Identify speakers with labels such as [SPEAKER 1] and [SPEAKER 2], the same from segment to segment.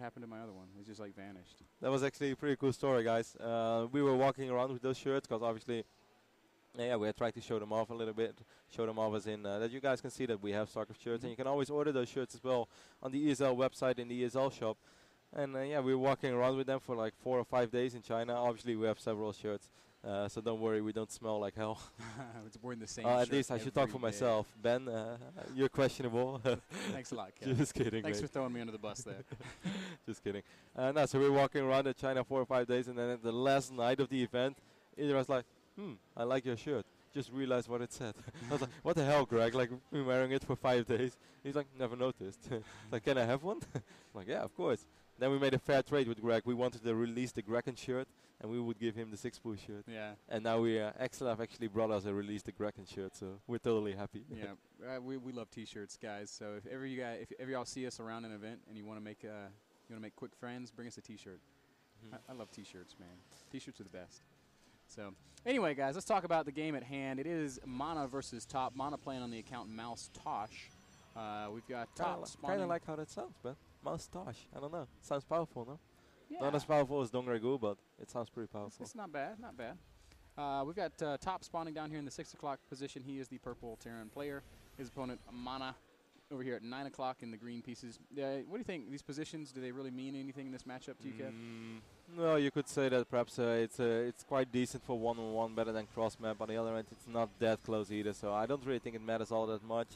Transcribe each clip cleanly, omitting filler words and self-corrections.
[SPEAKER 1] happened to my other one? It just like vanished.
[SPEAKER 2] That was actually a pretty cool story, guys. We were walking around with those shirts because obviously, yeah, we had tried to show them off a little bit. Show them off as in that you guys can see that we have StarCraft shirts, and you can always order those shirts as well on the ESL website in the ESL shop. And yeah, we were walking around with them for like 4 or 5 days in China. Obviously, we have several shirts, so don't worry, we don't smell like hell.
[SPEAKER 1] It's wearing the same.
[SPEAKER 2] At least I should talk for myself. Ben, you're questionable.
[SPEAKER 1] Thanks a lot, Kevin.
[SPEAKER 2] Just kidding.
[SPEAKER 1] Thanks
[SPEAKER 2] mate.
[SPEAKER 1] for throwing me under the bus there.
[SPEAKER 2] Just kidding. No, so we were walking around in China 4 or 5 days, and then at the last night of the event, Idra was like, I like your shirt. Just realized what it said. I was like, what the hell, Greg? Like, we've been wearing it for 5 days. He's like, never noticed. Like, can I have one? I'm like, yeah, of course. Then we made a fair trade with Greg. We wanted to release the Grekken shirt, and we would give him the 6-Poo shirt.
[SPEAKER 1] Yeah.
[SPEAKER 2] And now we Excel actually brought us a release the Grekken shirt, so we're totally happy.
[SPEAKER 1] Yeah, we love T-shirts, guys. So if ever y'all see us around an event and you want to make quick friends, bring us a T-shirt. I love T-shirts, man. T-shirts are the best. So anyway, guys, let's talk about the game at hand. It is Mana versus Top. Mana playing on the account mouzTosh. We've got Top spawning.
[SPEAKER 2] Kind of like how that sounds, man. mouzTosh. I don't know. Sounds powerful, no?
[SPEAKER 1] Yeah.
[SPEAKER 2] Not as powerful as Dongregu, but it sounds pretty powerful.
[SPEAKER 1] It's not bad, not bad. We've got Top spawning down here in the 6 o'clock position. He is the purple Terran player. His opponent, Mana, over here at 9 o'clock in the green pieces. What do you think? These positions, do they really mean anything in this matchup to you, Kev?
[SPEAKER 2] No, you could say that perhaps it's quite decent for one-on-one, better than cross-map. On the other end, it's not that close either, so I don't really think it matters all that much.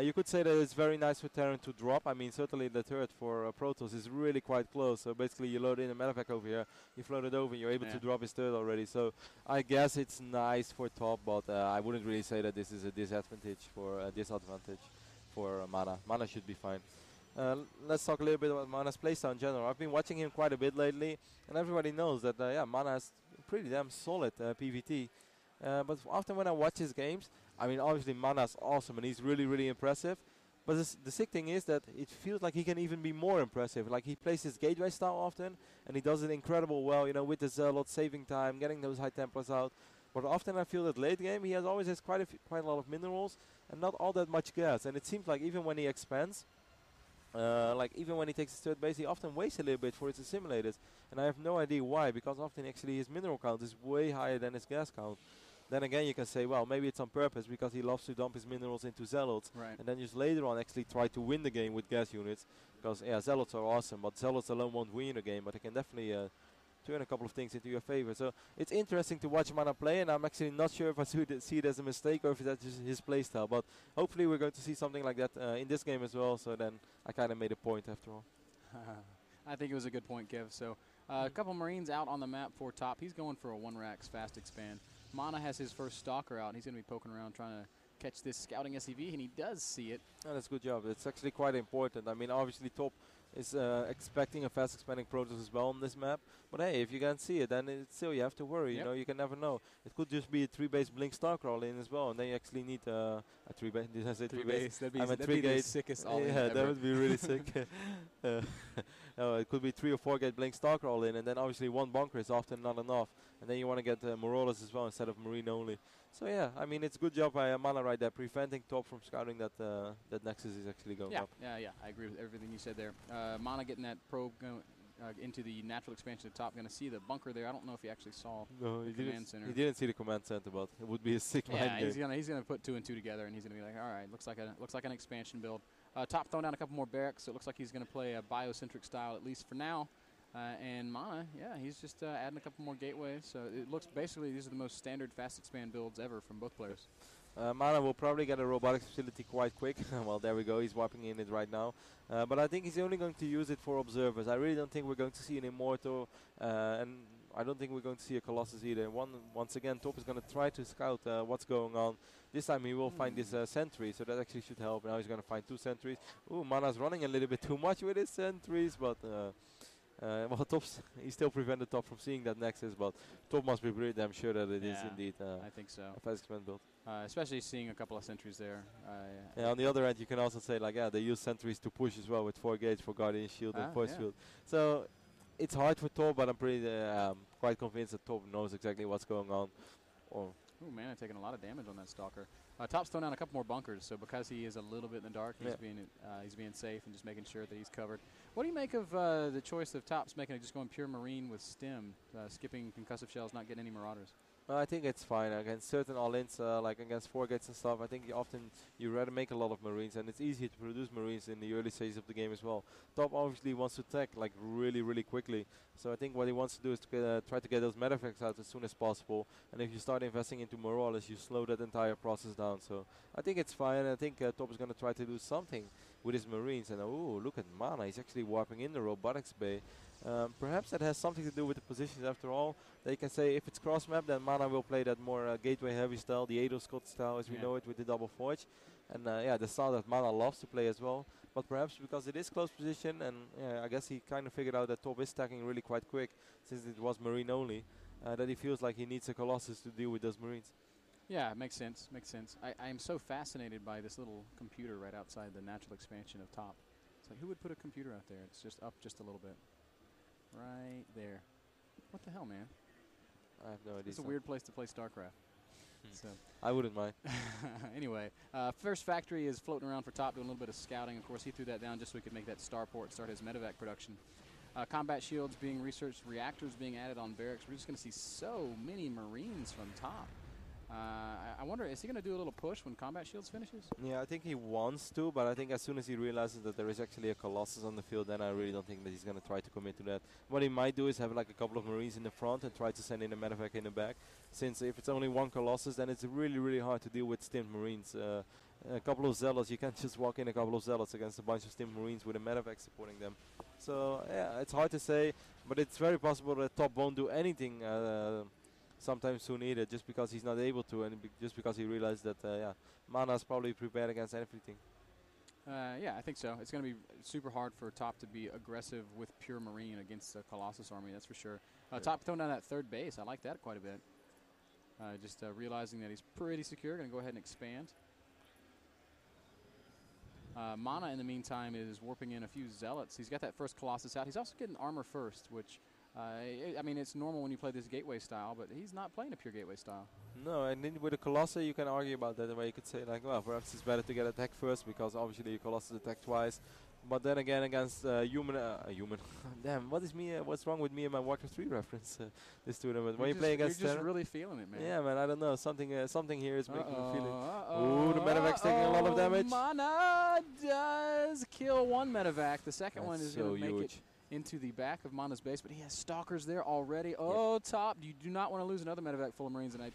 [SPEAKER 2] You could say that it's very nice for Terran to drop. I mean, certainly the turret for Protoss is really quite close. So basically, you load in a medevac over here, you float it over, and you're able to drop his turret already. So I guess it's nice for Top, but I wouldn't really say that this is a disadvantage for Mana. Mana should be fine. Let's talk a little bit about Mana's playstyle in general. I've been watching him quite a bit lately, and everybody knows that Mana is pretty damn solid PvT. But often when I watch his games, I mean, obviously Mana's awesome and he's really, really impressive. But the sick thing is that it feels like he can even be more impressive. Like, he plays his gateway style often, and he does it incredible well, you know, with the Zealot, saving time, getting those high Templars out. But often I feel that late game he always has quite a lot of minerals and not all that much gas. And it seems like even when he expands, like even when he takes his third base, he often wastes a little bit for his assimilators. And I have no idea why, because often actually his mineral count is way higher than his gas count. Then again, you can say, well, maybe it's on purpose because he loves to dump his minerals into Zealots.
[SPEAKER 1] Right.
[SPEAKER 2] And then just later on actually try to win the game with gas units. Because, yeah, Zealots are awesome, but Zealots alone won't win the game. But they can definitely turn a couple of things into your favor. So it's interesting to watch Mana play, and I'm actually not sure if I see it as a mistake or if that's just his playstyle. But hopefully we're going to see something like that in this game as well. So then I kind of made a point after all.
[SPEAKER 1] I think it was a good point, Kev. So a couple Marines out on the map for Top. He's going for a 1-Rax fast expand. Mana has his first Stalker out. He's going to be poking around trying to catch this scouting SCV, and he does see it.
[SPEAKER 2] Oh, that's a good job. It's actually quite important. I mean, obviously Top is expecting a fast expanding Protoss as well on this map. But hey, if you can't see it, then it's still you have to worry. You know, you can never know. It could just be a 3-base Blink Starcrawl in as well, and then you actually need a 3-base. Did I say 3-base?
[SPEAKER 1] That'd be the sickest all in ever.
[SPEAKER 2] That would be really sick. No, it could be 3 or 4 gate Blink Starcrawl in, and then obviously one bunker is often not enough. And then you want to get Morolas as well instead of Marine only. So yeah, I mean, it's a good job by Mana right there, preventing Top from scouting that that Nexus is actually going up.
[SPEAKER 1] Yeah, I agree with everything you said there. Mana getting that probe going into the natural expansion of Top. Going to see the bunker there. I don't know if he actually saw the command center.
[SPEAKER 2] He didn't see the command center, but it would be a sick mind game.
[SPEAKER 1] He's gonna put 2 and 2 together, and he's gonna be like, all right, looks like an expansion build. Top throwing down a couple more barracks, so it looks like he's gonna play a biocentric style at least for now. And Mana, he's just adding a couple more gateways. So it looks basically these are the most standard fast expand builds ever from both players.
[SPEAKER 2] Mana will probably get a robotics facility quite quick. Well, there we go. He's wiping in it right now. But I think he's only going to use it for observers. I really don't think we're going to see an Immortal. And I don't think we're going to see a Colossus either. Once again, Top is going to try to scout what's going on. This time he will find this sentry, so that actually should help. Now he's going to find 2 sentries. Ooh, Mana's running a little bit too much with his sentries, but... well, he still prevented Top from seeing that Nexus, but Top must be pretty damn sure that it is indeed
[SPEAKER 1] I think so.
[SPEAKER 2] a fast expand build.
[SPEAKER 1] Especially seeing a couple of sentries there.
[SPEAKER 2] On the other end, you can also say, like, they use sentries to push as well with 4 gates for Guardian Shield and Force Field. So it's hard for Top, but I'm pretty quite convinced that Top knows exactly what's going on.
[SPEAKER 1] Ooh, man, I'm taking a lot of damage on that Stalker. Top's thrown down a couple more bunkers, so because he is a little bit in the dark, he's being safe and just making sure that he's covered. What do you make of the choice of Top's making it just going pure Marine with stim, skipping concussive shells, not getting any Marauders?
[SPEAKER 2] I think it's fine against certain all-ins, like against 4-gates and stuff. I think you rather make a lot of Marines, and it's easier to produce Marines in the early stages of the game as well. Top obviously wants to attack like really quickly, so I think what he wants to do is to try to get those medavacs out as soon as possible. And if you start investing into Marauders, you slow that entire process down. So I think it's fine. I think Top is going to try to do something with his Marines. And oh, look at Mana, he's actually warping in the robotics bay. Perhaps that has something to do with the positions after all. They can say if it's cross map, then Mana will play that more gateway heavy style, the Ado Scott style as we know it with the double forge. And the style that Mana loves to play as well. But perhaps because it is close position, and I guess he kind of figured out that Top is stacking really quite quick since it was Marine only, that he feels like he needs a Colossus to deal with those Marines.
[SPEAKER 1] Yeah, makes sense. Makes sense. I am so fascinated by this little computer right outside the natural expansion of Top. It's like, who would put a computer out there? It's just up just a little bit. Right there. What the hell, man?
[SPEAKER 2] I have no idea.
[SPEAKER 1] It's a weird place to play StarCraft. So
[SPEAKER 2] I wouldn't mind.
[SPEAKER 1] Anyway, first factory is floating around for Top, doing a little bit of scouting. Of course, he threw that down just so he could make that starport, start his medevac production. Combat shields being researched, reactors being added on barracks. We're just going to see so many Marines from Top. I wonder, is he going to do a little push when combat shields finishes?
[SPEAKER 2] Yeah, I think he wants to, but I think as soon as he realizes that there is actually a Colossus on the field, then I really don't think that he's going to try to commit to that. What he might do is have like a couple of Marines in the front and try to send in a medevac in the back. Since if it's only one Colossus, then it's really hard to deal with stimmed Marines. A couple of Zealots, you can't just walk in a couple of Zealots against a bunch of stimmed Marines with a medevac supporting them. So yeah, it's hard to say, but it's very possible that Top won't do anything sometime soon either, just because he's not able to, and just because he realized that Mana's probably prepared against everything.
[SPEAKER 1] Yeah, I think so. It's going to be super hard for Top to be aggressive with pure Marine against the Colossus army, that's for sure. Top throwing down that third base, I like that quite a bit. Just realizing that he's pretty secure, going to go ahead and expand. Mana, in the meantime, is warping in a few Zealots. He's got that first Colossus out. He's also getting armor first, which... I mean, it's normal when you play this gateway style, but he's not playing a pure gateway style.
[SPEAKER 2] No, and then with a Colossus, you can argue about that, where you could say, like, well, perhaps it's better to get attack first, because obviously your Colossus attack twice. But then again, against human, damn, what's wrong with me and my Warcraft 3 reference this tournament? When you play against
[SPEAKER 1] you're just really feeling it, man.
[SPEAKER 2] Yeah, man, I don't know, something here is making me feel it. Ooh, the medevac's taking a lot of damage.
[SPEAKER 1] Mana does kill one medevac. The second one is going to make it into the back of Mana's base, but he has stalkers there already. Oh, Top, you do not want to lose another medevac full of Marines, and it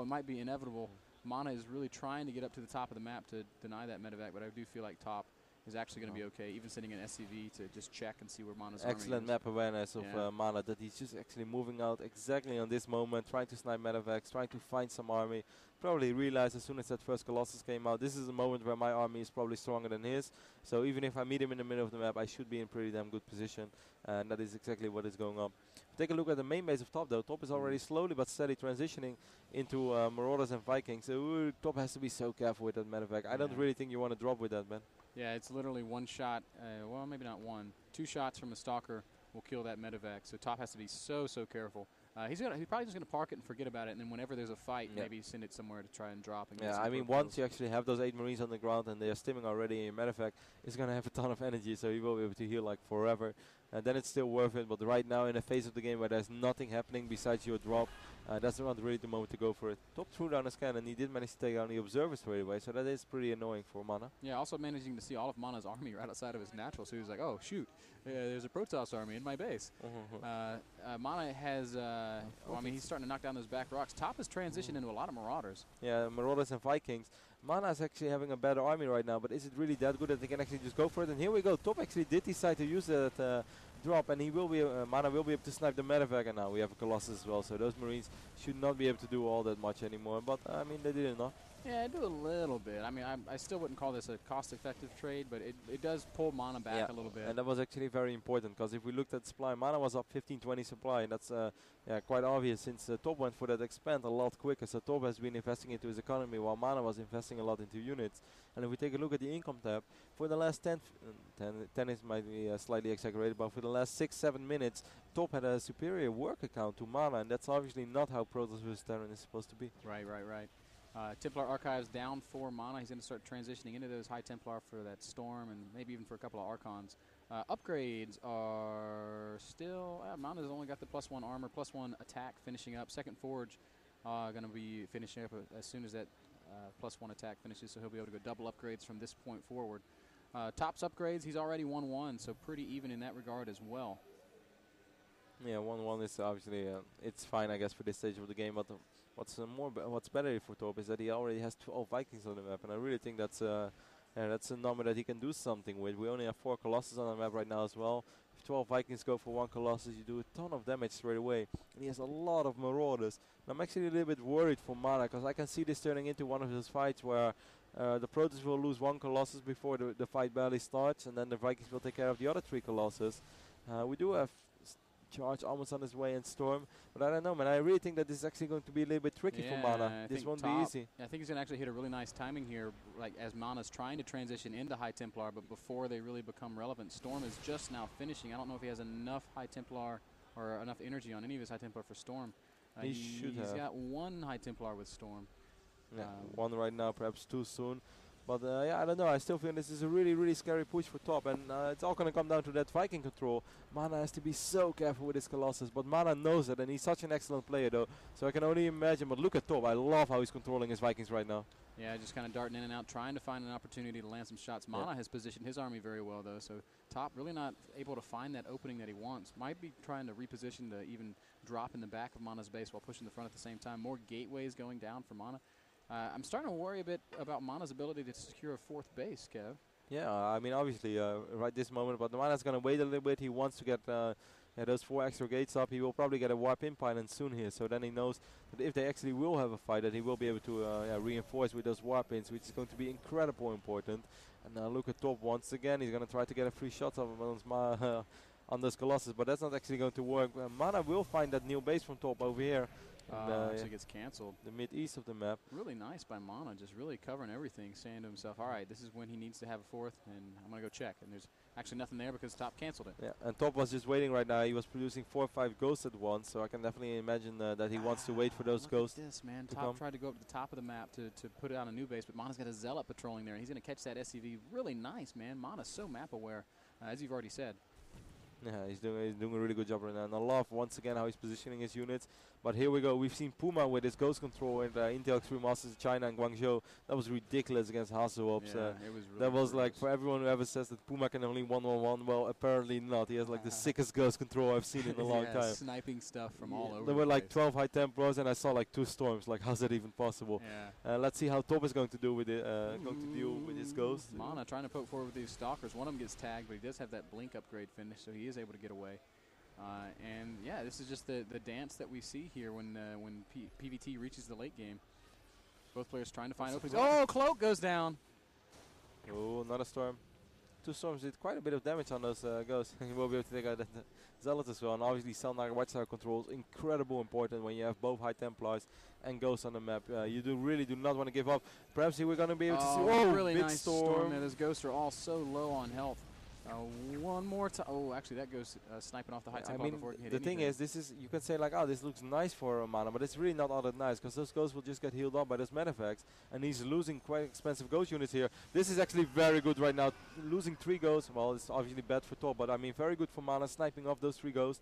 [SPEAKER 1] might be inevitable. Mana is really trying to get up to the top of the map to deny that medevac, but I do feel like Top is actually going to be okay, even sending an SCV to just check and see where Mana's army is.
[SPEAKER 2] Excellent map awareness of Mana, that he's just actually moving out exactly on this moment, trying to snipe medevacs, trying to find some army. Probably realized as soon as that first Colossus came out, this is a moment where my army is probably stronger than his. So even if I meet him in the middle of the map, I should be in pretty damn good position. And that is exactly what is going on. Take a look at the main base of Top though. Top is already slowly but steady transitioning into Marauders and Vikings. So Top has to be so careful with that medevac. I don't really think you want to drop with that, man.
[SPEAKER 1] Yeah, it's literally one shot, well, maybe not one. 2 shots from a Stalker will kill that medevac. So Top has to be so careful. He's probably just going to park it and forget about it, and then whenever there's a fight, maybe send it somewhere to try and drop. And
[SPEAKER 2] I mean, once you actually have those 8 Marines on the ground and they are stimming already in your medevac, it's going to have a ton of energy, so you will be able to heal like forever. And then it's still worth it, but right now in a phase of the game where there's nothing happening besides your drop, that's not really the moment to go for it. Top threw down a scan, and he did manage to take down the observer straight away, so that is pretty annoying for Mana. Yeah,
[SPEAKER 1] also managing to see all of Mana's army right outside of his natural, so he was like, oh, shoot, there's a Protoss army in my base. Mana has, I mean, he's starting to knock down those back rocks. Top has transitioned into a lot of Marauders.
[SPEAKER 2] Yeah, Marauders and Vikings. Mana is actually having a better army right now, but is it really that good that they can actually just go for it? And here we go. Top actually did decide to use that drop, and he will be Mana will be able to snipe the medevac, and now we have a Colossus as well, so those Marines should not be able to do all that much anymore, but I mean, they did enough.
[SPEAKER 1] Yeah, do a little bit. I mean, I still wouldn't call this a cost-effective trade, but it does pull Mana back a little bit.
[SPEAKER 2] And that was actually very important, because if we looked at supply, Mana was up 15-20 supply, and that's quite obvious since Top went for that expand a lot quicker. So Top has been investing into his economy, while Mana was investing a lot into units. And if we take a look at the income tab, for the last 10 is might be slightly exaggerated, but for the last 6-7 minutes, Top had a superior work account to Mana, and that's obviously not how Protoss vs Terran is supposed to be.
[SPEAKER 1] Right. Templar Archives down 4 mana. He's going to start transitioning into those High Templar for that Storm and maybe even for a couple of Archons. Upgrades are still... Mana's only got the +1 armor, +1 attack finishing up. Second Forge going to be finishing up as soon as that +1 attack finishes, so he'll be able to go double upgrades from this point forward. Top's upgrades, he's already 1-1, so pretty even in that regard as well.
[SPEAKER 2] Yeah, 1-1 is obviously it's fine, I guess, for this stage of the game. But what's better for Top is that he already has 12 Vikings on the map, and I really think that's a number that he can do something with. We only have 4 Colossus on the map right now as well. If 12 Vikings go for 1 Colossus, you do a ton of damage straight away. And he has a lot of Marauders. And I'm actually a little bit worried for Mana, because I can see this turning into one of those fights where the Protoss will lose 1 Colossus before the fight barely starts, and then the Vikings will take care of the other 3 Colossus. We do have Charge almost on his way in Storm, but I don't know, man. I really think that this is actually going to be a little bit tricky for Mana. This won't be easy.
[SPEAKER 1] I think he's going to actually hit a really nice timing here, like as Mana's trying to transition into High Templar, but before they really become relevant. Storm is just now finishing. I don't know if he has enough High Templar or enough energy on any of his High Templar for Storm.
[SPEAKER 2] He's
[SPEAKER 1] got 1 High Templar with Storm.
[SPEAKER 2] Yeah, 1 right now, perhaps too soon. But yeah, I don't know. I still feel this is a really, really scary push for Top, and it's all going to come down to that Viking control. Mana has to be so careful with his Colossus, but Mana knows it, and he's such an excellent player, though. So I can only imagine. But look at Top. I love how he's controlling his Vikings right now.
[SPEAKER 1] Yeah, just kind of darting in and out, trying to find an opportunity to land some shots. Mana has positioned his army very well, though. So Top really not able to find that opening that he wants. Might be trying to reposition to even drop in the back of Mana's base while pushing the front at the same time. More gateways going down for Mana. I'm starting to worry a bit about Mana's ability to secure a 4th base, Kev.
[SPEAKER 2] Yeah, I mean, obviously, right this moment, but Mana's going to wait a little bit. He wants to get those 4 extra gates up. He will probably get a warp in pylon soon here, so then he knows that if they actually will have a fight, that he will be able to reinforce with those warp ins, which is going to be incredibly important. And look at Top once again. He's going to try to get a free shot of him on those Colossus, but that's not actually going to work. Mana will find that new base from Top over here.
[SPEAKER 1] Actually gets canceled.
[SPEAKER 2] The mid-east of the map.
[SPEAKER 1] Really nice by Mana, just really covering everything, saying to himself, all right, this is when he needs to have a 4th, and I'm going to go check. And there's actually nothing there because Top canceled it.
[SPEAKER 2] Yeah, and Top was just waiting right now. He was producing 4 or 5 ghosts at once, so I can definitely imagine that he wants to wait for those ghosts.
[SPEAKER 1] Look at this, man. Top tried to go up to the top of the map to put out a new base, but Mana's got a Zealot patrolling there, and he's going to catch that SCV. Really nice, man. Mana's so map aware, as you've already said.
[SPEAKER 2] Yeah, he's doing a really good job right now. And I love, once again, how he's positioning his units. But here we go. We've seen Puma with his ghost control in Intel Extreme Masters of China and Guangzhou. That was ridiculous against Hasselhoff.
[SPEAKER 1] Yeah, it was really
[SPEAKER 2] that was like, for everyone who ever says that Puma can only 1-1-1, well, apparently not. He has like the sickest ghost control I've seen in a long time.
[SPEAKER 1] Sniping stuff from all over.
[SPEAKER 2] There were like 12 High Templars, and I saw like 2 Storms. Like, how's that even possible?
[SPEAKER 1] Yeah.
[SPEAKER 2] Let's see how Top is going to do with it. Going to deal with his ghost.
[SPEAKER 1] Mana trying to poke forward with these Stalkers. One of them gets tagged, but he does have that blink upgrade finished, so he is able to get away. And yeah, this is just the dance that we see here when PVT reaches the late game. Both players trying to find openings. Oh, Cloak goes down.
[SPEAKER 2] Oh, not a Storm. 2 Storms did quite a bit of damage on those ghosts. You will be able to take out that Zealot as well. And obviously, Selnar Watchtower control is incredible important when you have both High Templars and Ghosts on the map. You really do not want to give up. Perhaps we're going to be able to see.
[SPEAKER 1] Oh, really nice storm. Those Ghosts are all so low on health. One more time. Oh, actually, that goes sniping off the High Templar before it can hit anything.
[SPEAKER 2] The thing is, you can say like, oh, this looks nice for Mana, but it's really not all that nice because those ghosts will just get healed up by those Medifacts, and he's losing quite expensive ghost units here. This is actually very good right now. Losing 3 ghosts, well, it's obviously bad for Top, but I mean, very good for Mana, sniping off those 3 ghosts.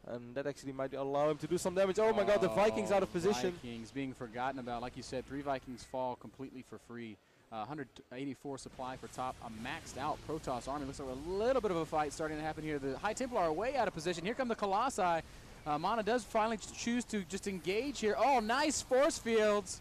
[SPEAKER 2] And that actually might allow him to do some damage. Oh my god, the Vikings out of position.
[SPEAKER 1] Vikings being forgotten about. Like you said, 3 Vikings fall completely for free. 184 supply for Top, a maxed out Protoss army. Looks like a little bit of a fight starting to happen here. The High Templar are way out of position. Here come the Colossi. Mana does finally choose to just engage here. Oh, nice force fields.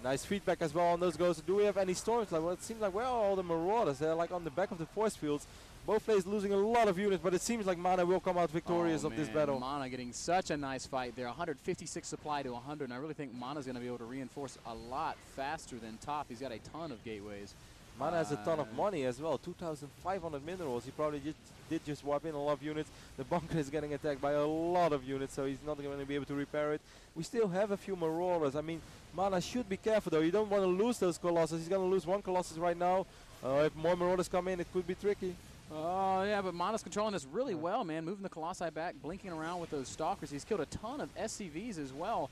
[SPEAKER 2] Nice feedback as well on those ghosts. Do we have any storms? Like, well, it seems like where are all the Marauders? They're like on the back of the force fields. Both players losing a lot of units, but it seems like Mana will come out victorious of this battle.
[SPEAKER 1] Mana getting such a nice fight there. 156 supply to 100, and I really think Mana's going to be able to reinforce a lot faster than Top. He's got a ton of gateways.
[SPEAKER 2] Mana has a ton of money as well, 2,500 minerals. He probably did just wipe in a lot of units. The bunker is getting attacked by a lot of units, so he's not going to be able to repair it. We still have a few Marauders. I mean, Mana should be careful though. You don't want to lose those Colossus. He's going to lose 1 Colossus right now. If more Marauders come in, it could be tricky.
[SPEAKER 1] Oh, yeah, but Mana's controlling this really well, man. Moving the Colossi back, blinking around with those Stalkers. He's killed a ton of SCVs as well.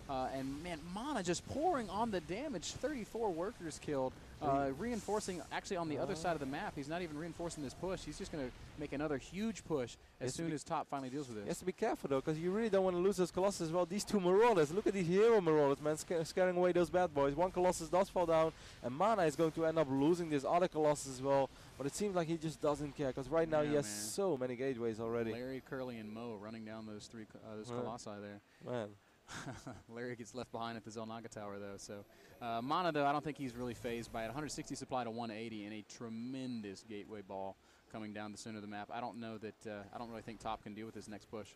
[SPEAKER 1] And man, Mana just pouring on the damage. 34 workers killed. Reinforcing actually on the other side of the map. He's not even reinforcing this push. He's just going to make another huge push as soon as top finally deals with this.
[SPEAKER 2] He has to be careful though, because you really don't want to lose those Colossus as well. These two Marauders, look at these hero Marauders, man, scaring away those bad boys. One Colossus does fall down, and Mana is going to end up losing this other Colossus as well. But it seems like he just doesn't care, because right now he has so many gateways already.
[SPEAKER 1] Larry, Curly, and Mo running down those three Colossi there.
[SPEAKER 2] Man.
[SPEAKER 1] Larry gets left behind at the Zelnaga Tower, though. So Mana, though, I don't think he's really phased by it. 160 supply to 180 and a tremendous gateway ball coming down the center of the map. I don't know that. I don't really think top can deal with this next push.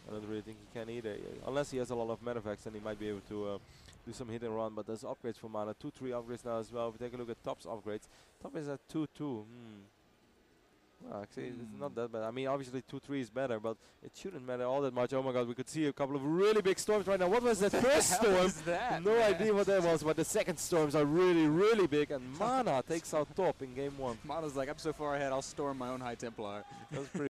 [SPEAKER 2] I don't really think he can either, unless he has a lot of medevacts, and he might be able to do some hit and run. But there's upgrades for Mana, 2-3 upgrades now as well. If we take a look at Top's upgrades, Top is at 2-2. Well, actually, it's not that bad. I mean, obviously 2-3 is better, but it shouldn't matter all that much. Oh my God, we could see a couple of really big storms right now. What was that first storm? No idea what that was, but the second storms are really, really big, and Mana takes out Top in game 1.
[SPEAKER 1] Mana's like, I'm so far ahead, I'll storm my own High Templar.
[SPEAKER 2] That was pretty